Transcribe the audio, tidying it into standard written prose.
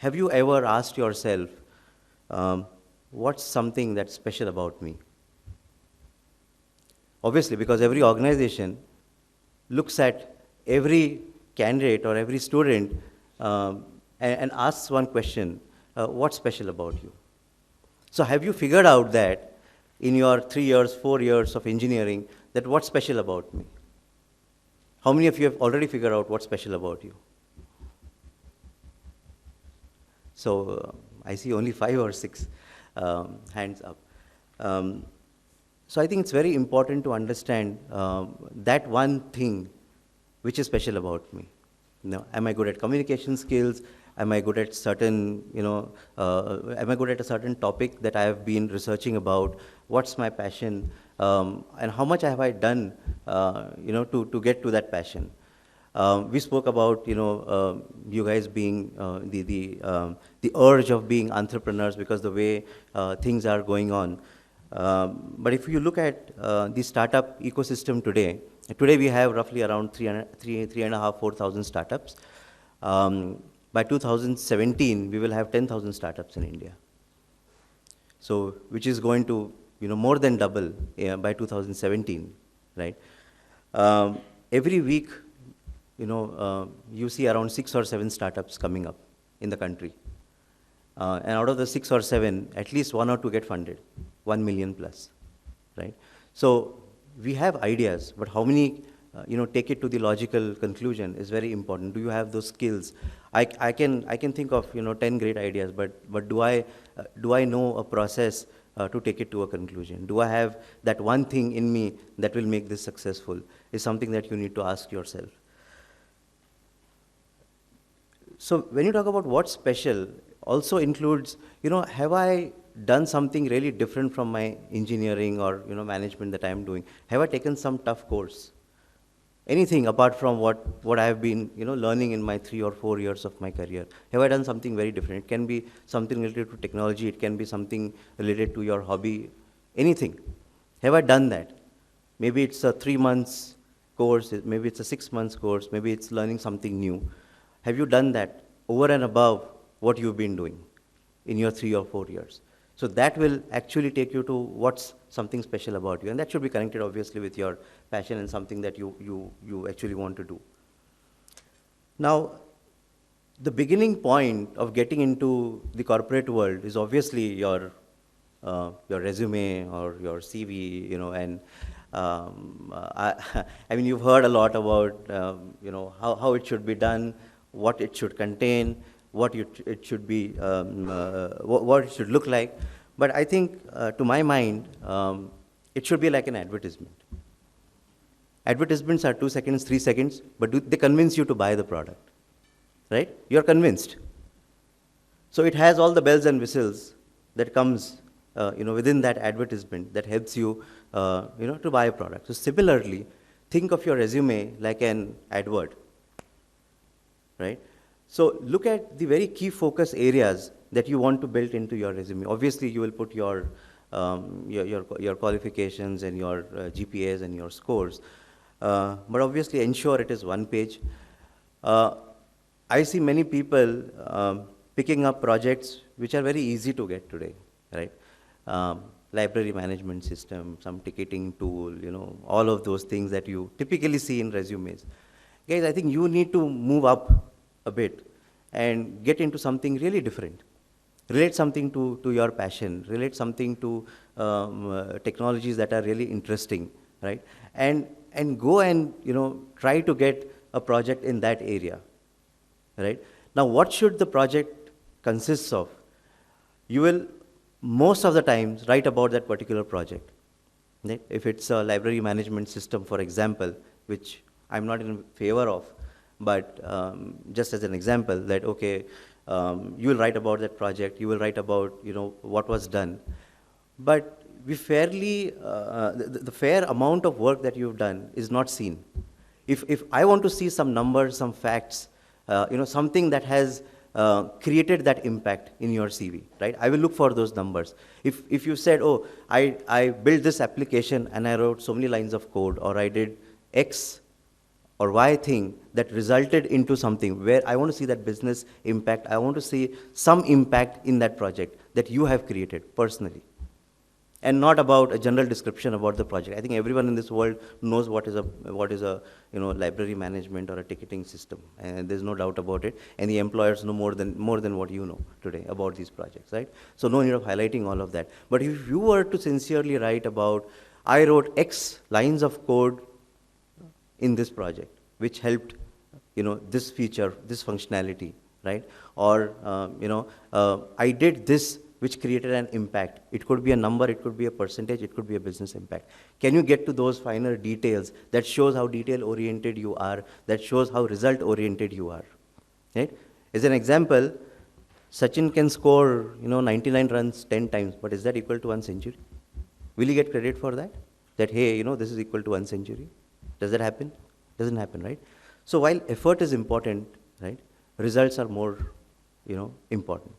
have you ever asked yourself, what's something that's special about me? Obviously, because every organization looks at every candidate or every student and asks one question, what's special about you? So have you figured out that in your 3 years, 4 years of engineering, that what's special about me? How many of you have already figured out what's special about you? So I see only 5 or 6 hands up. So I think it's very important to understand that one thing which is special about me. Am I good at communication skills? Am I good at certain, am I good at a certain topic that I have been researching about? What's my passion? And how much have I done, to get to that passion? We spoke about, you guys being the urge of being entrepreneurs because the way things are going on. But if you look at the startup ecosystem today we have roughly around 3,500, 4,000 startups. By 2017, we will have 10,000 startups in India. So, which is going to, more than double by 2017, right? Every week, you see around 6 or 7 startups coming up in the country. And out of the 6 or 7, at least 1 or 2 get funded, 1 million plus, right? So we have ideas, but how many, take it to the logical conclusion is very important. Do you have those skills? I can think of, 10 great ideas, but do I know a process to take it to a conclusion? Do I have that one thing in me that will make this successful? Is something that you need to ask yourself. So when you talk about what's special, also includes, have I done something really different from my engineering or, management that I'm doing? Have I taken some tough course? Anything apart from what I have been, learning in my 3 or 4 years of my career? Have I done something very different? It can be something related to technology. It can be something related to your hobby, anything. Have I done that? Maybe it's a 3 months course. Maybe it's a 6 months course. Maybe it's learning something new. Have you done that over and above what you've been doing in your 3 or 4 years? So that will actually take you to what's something special about you. And that should be connected, obviously, with your passion and something that you actually want to do. Now, the beginning point of getting into the corporate world is obviously your resume or your CV, and I mean, you've heard a lot about, how it should be done, what it should contain, what it should be, what it should look like. But I think, to my mind, it should be like an advertisement. Advertisements are 2 seconds, 3 seconds, but they convince you to buy the product, right? You're convinced. So it has all the bells and whistles that comes, within that advertisement that helps you, to buy a product. So similarly, think of your resume like an advert, right? So look at the very key focus areas that you want to build into your resume. Obviously, you will put your qualifications and your GPAs and your scores, but obviously ensure it is one page. I see many people picking up projects which are very easy to get today, right? Library management system, some ticketing tool, all of those things that you typically see in resumes. Guys, I think you need to move up a bit and get into something really different. Relate something to your passion, relate something to technologies that are really interesting, right? And go and, try to get a project in that area, right? Now, what should the project consist of? You will, most of the times, write about that particular project. Right? If it's a library management system, for example, which I'm not in favor of, but just as an example, that, okay, you will write about that project, you will write about, what was done. But we fairly, the fair amount of work that you've done is not seen. If I want to see some numbers, some facts, something that has created that impact in your CV, right? I will look for those numbers. If you said, oh, I built this application and I wrote so many lines of code, or I did X or why thing that resulted into something where I want to see that business impact, I want to see some impact in that project that you have created personally. And not about a general description about the project. I think everyone in this world knows what is a library management or a ticketing system, and there's no doubt about it. And the employers know more than what you know today about these projects, right? So no need of highlighting all of that. But if you were to sincerely write about, I wrote X lines of code in this project, which helped, this feature, this functionality, right? Or I did this, which created an impact. It could be a number, it could be a percentage, it could be a business impact. Can you get to those finer details that shows how detail-oriented you are, that shows how result-oriented you are, right? As an example, Sachin can score, 99 runs 10 times, but is that equal to 1 century? Will he get credit for that? That, hey, this is equal to 1 century? Does that happen? Doesn't happen, right? So while effort is important, right, results are more, important.